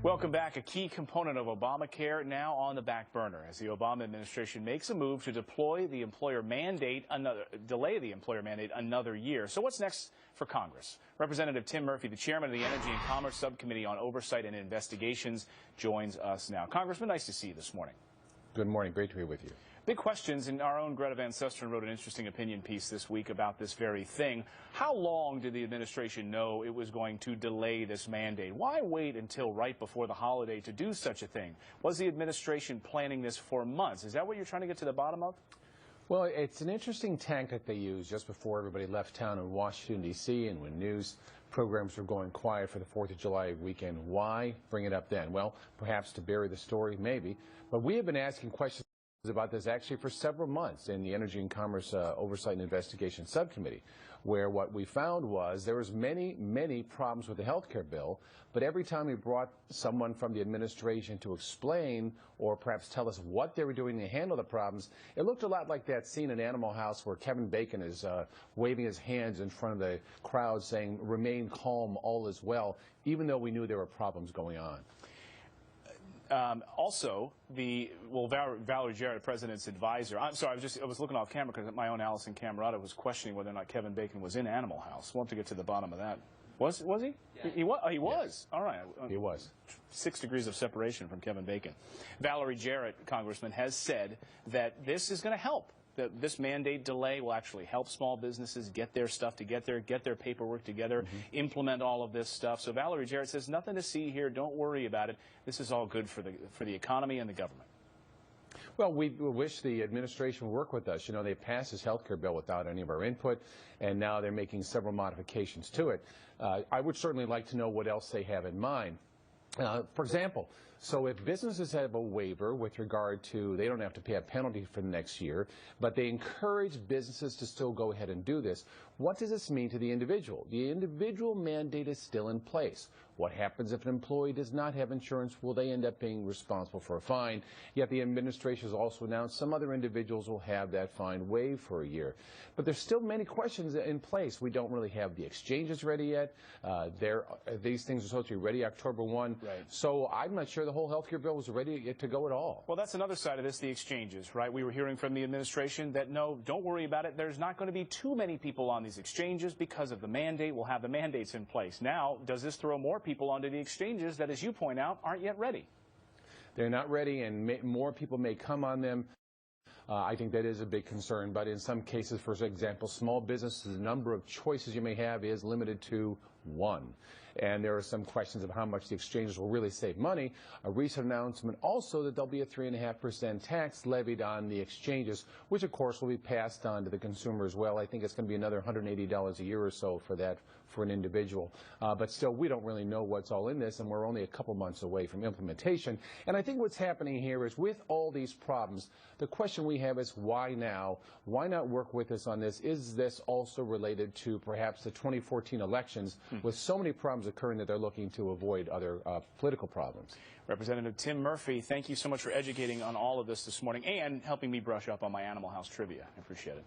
Welcome back. A key component of Obamacare now on the back burner as the Obama administration makes a move to delay the employer mandate another year. So what's next for Congress? Representative Tim Murphy, the chairman of the Energy and Commerce Subcommittee on Oversight and Investigations, joins us now. Congressman, nice to see you this morning. Good morning. Great to be with you. Big questions, and our own Greta Van Susteren wrote an interesting opinion piece this week about this very thing. How long did the administration know it was going to delay this mandate? Why wait until right before the holiday to do such a thing? Was the administration planning this for months? Is that what you're trying to get to the bottom of? Well, it's an interesting tactic they used just before everybody left town in Washington, D.C., and when news programs were going quiet for the 4th of July weekend. Why bring it up then? Well, perhaps to bury the story, maybe. But we have been asking questions about this actually for several months in the Energy and Commerce Oversight and Investigation Subcommittee, where what we found was there was many problems with the health care bill, but every time we brought someone from the administration to explain or perhaps tell us what they were doing to handle the problems, it looked a lot like that scene in Animal House where Kevin Bacon is waving his hands in front of the crowd saying, "Remain calm, all is well," even though we knew there were problems going on. Valerie Jarrett, President's advisor. I'm sorry, I was looking off camera because my own Allison Camerata was questioning whether or not Kevin Bacon was in Animal House. We'll have to get to the bottom of that. Was he? Yeah. He was. Oh, he was. Yes. All right. He was. 6 degrees of separation from Kevin Bacon. Valerie Jarrett, Congressman, has said that this is going to help. That this mandate delay will actually help small businesses get their stuff together, get their paperwork together, implement all of this stuff. So Valerie Jarrett says, nothing to see here. Don't worry about it. This is all good for the economy and the government. Well, we wish the administration would work with us. You know, they passed this health care bill without any of our input, and now they're making several modifications to it. I would certainly like to know what else they have in mind. For example, so if businesses have a waiver with regard to they don't have to pay a penalty for the next year, but they encourage businesses to still go ahead and do this, what does this mean to the individual? The individual mandate is still in place. What happens if an employee does not have insurance? Will they end up being responsible for a fine? Yet the administration has also announced some other individuals will have that fine waived for a year. But there's still many questions in place. We don't really have the exchanges ready yet. These things are supposed to be ready October 1. Right. So I'm not sure the whole health care bill was ready to go at all. Well, that's another side of this, the exchanges, right? We were hearing from the administration that, no, don't worry about it. There's not going to be too many people on these exchanges because of the mandate. We'll have the mandates in place. Now, does this throw more people onto the exchanges that, as you point out, aren't yet ready? They're not ready, and more people may come on them. I think that is a big concern, but in some cases, for example, small businesses, the number of choices you may have is limited to 1. And there are some questions of how much the exchanges will really save money. A recent announcement also that there'll be a 3.5% tax levied on the exchanges, which of course will be passed on to the consumer as well. I think it's going to be another $180 a year or so for that for an individual. But still, we don't really know what's all in this, and we're only a couple months away from implementation. And I think what's happening here is with all these problems, the question we have is why now? Why not work with us on this? Is this also related to perhaps the 2014 elections with so many problems occurring that they're looking to avoid other political problems? Representative Tim Murphy, thank you so much for educating on all of this morning and helping me brush up on my Animal House trivia. I appreciate it.